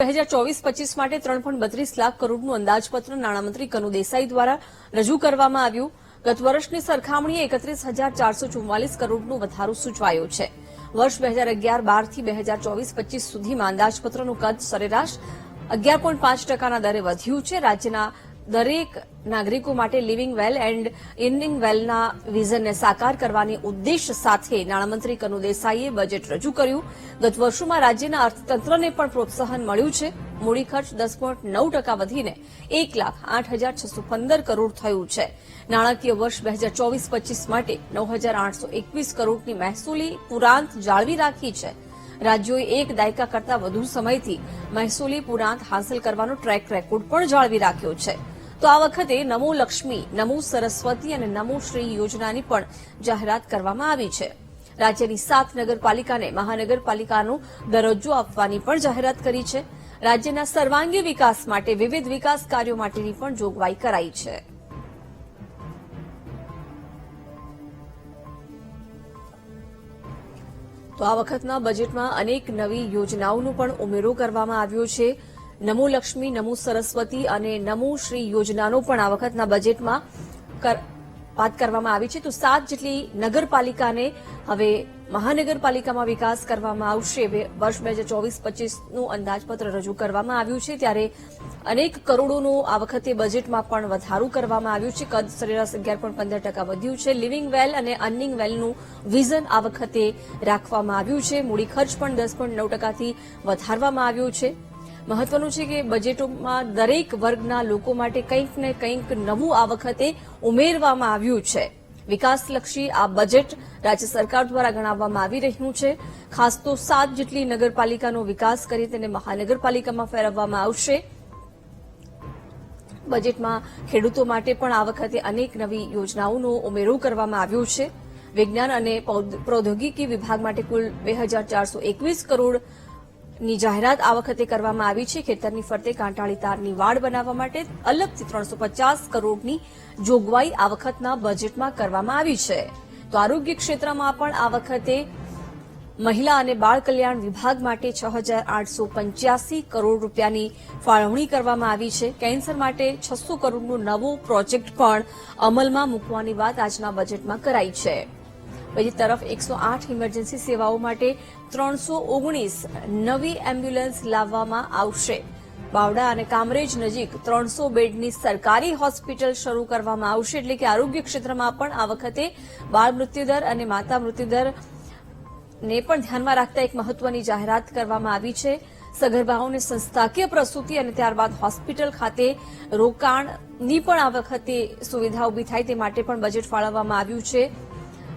2024-25 માટે 3.32 લાખ કરોડનું અંદાજપત્ર નાણામંત્રી કનુ દેસાઈ દ્વારા રજૂ કરવામાં આવ્યું. ગત વર્ષની સરખામણીએ 31,444 કરોડનો વધારો સૂચવાયો છે. વર્ષ 2011-12 થી 2024-25 સુધીમાં અંદાજપત્રનું કદ સરેરાશ 11.5%ના દરે વધ્યું છે. રાજ્યના દરેક નાગરિકો માટે લિવિંગ વેલ એન્ડ ઇર્નિંગ વેલના વિઝનને સાકાર કરવાની ઉદ્દેશ સાથે નાણામંત્રી કનુ દેસાઈએ બજેટ રજૂ કર્યું. ગત વર્ષોમાં રાજ્યના અર્થતંત્રને પણ પ્રોત્સાહન મળ્યું છે. મૂડી ખર્ચ 10.9% વધીને 1,08,615 કરોડ થયું છે. નાણાકીય વર્ષ 2024-25 માટે 9,821 કરોડની મહેસૂલી પુરાંત જાળવી રાખી છે. રાજ્યોએ એક દાયકા કરતા વધુ સમયથી મહેસૂલી પુરાંત હાંસલ કરવાનો ટ્રેક રેકોર્ડ પણ જાળવી રાખ્યો છે. તો આ વખતે નમો લક્ષ્મી, નમો સરસ્વતી અને નમો શ્રી યોજનાની પણ જાહેરાત કરવામાં આવી છે. રાજ્યની 7 નગરપાલિકાને મહાનગરપાલિકાનો દરજ્જો આપવાની પણ જાહેરાત કરી છે. રાજ્યના સર્વાંગી વિકાસ માટે વિવિધ વિકાસ કાર્યો માટેની પણ જોગવાઈ કરાઈ છે. તો આ વખતના બજેટમાં અનેક નવી યોજનાઓનો પણ ઉમેરો કરવામાં આવ્યો છે. નમો લક્ષ્મી, નમો સરસ્વતી અને નમો શ્રી યોજનાનો પણ આ વખતના બજેટમાં વાત કરવામાં આવી છે. તો 7 જેટલી નગરપાલિકાને હવે મહાનગરપાલિકામાં વિકાસ કરવામાં આવશે. વર્ષ 2024-25નું અંદાજપત્ર રજૂ કરવામાં આવ્યું છે, ત્યારે અનેક કરોડોનો આ વખતે બજેટમાં પણ વધારો કરવામાં આવ્યું છે. કદ સરેરાશ 11.15% વધ્યું છે. લિવિંગ વેલ અને અર્નિંગ વેલનું વિઝન આ વખતે રાખવામાં આવ્યું છે. મૂડી ખર્ચ પણ 10.9%થી વધારવામાં આવ્યો છે. મહત્વનું છે કે બજેટોમાં દરેક વર્ગના લોકો માટે કંઈક ને કંઈક નવું આ વખતે ઉમેરવામાં આવ્યું છે. વિકાસલક્ષી આ બજેટ રાજ્ય સરકાર દ્વારા ગણાવવામાં આવી રહ્યું છે. ખાસ તો 7 જેટલી નગરપાલિકાનો વિકાસ કરી તેને મહાનગરપાલિકામાં ફેરવવામાં આવશે. બજેટમાં ખેડૂતો માટે પણ આ વખતે અનેક નવી યોજનાઓનો ઉમેરો કરવામાં આવ્યો છે. વિજ્ઞાન અને પ્રૌદ્યોગિકી વિભાગ માટે કુલ 2,421 કરોડ ની જાહેરાત આ વખતે કરવામાં આવી છે. ખેતરની ફરતે કાંટાળી તારની વાડ બનાવવા માટે અલગથી 350 કરોડની જોગવાઈ આ વખતના બજેટમાં કરવામાં આવી છે. તો આરોગ્ય ક્ષેત્રમાં પણ આ વખતે મહિલા અને બાળ કલ્યાણ વિભાગ માટે 6,885 કરોડ રૂપિયાની ફાળવણી કરવામાં આવી છે. કેન્સર માટે 600 કરોડનો નવો પ્રોજેક્ટ પણ અમલમાં મૂકવાની વાત આજના બજેટમાં કરાઈ છે. બીજી તરફ 108 ઇમરજન્સી સેવાઓ માટે 319 નવી એમ્બ્યુલન્સ લાવવામાં આવશે. બાવડા અને કામરેજ નજીક 300 બેડની સરકારી હોસ્પિટલ શરૂ કરવામાં આવશે. એટલે કે આરોગ્ય ક્ષેત્રમાં પણ આ વખતે બાળ મૃત્યુદર અને માતા મૃત્યુદરને પણ ધ્યાનમાં રાખતા એક મહત્વની જાહેરાત કરવામાં આવી છે. સગર્ભાઓને સંસ્થાકીય પ્રસૂતિ અને ત્યારબાદ હોસ્પિટલ ખાતે રોકાણની પણ આ વખતે સુવિધા ઉભી થાય તે માટે પણ બજેટ ફાળવવામાં આવ્યું છે.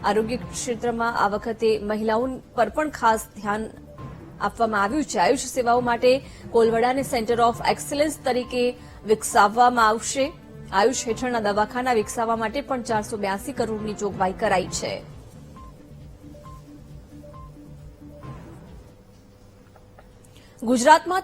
આરોગ્ય ક્ષેત્રમાં આ વખતે મહિલાઓ પર પણ ખાસ ધ્યાન આપવામાં આવ્યું છે. આયુષ સેવાઓ માટે કોલવડાને સેન્ટર ઓફ એક્સલન્સ તરીકે વિકસાવવામાં આવશે. આયુષ હેઠળના દવાખાના વિકસાવવા માટે પણ 482 કરોડની જોગવાઈ કરાઈ છે. ગુજરાતમાં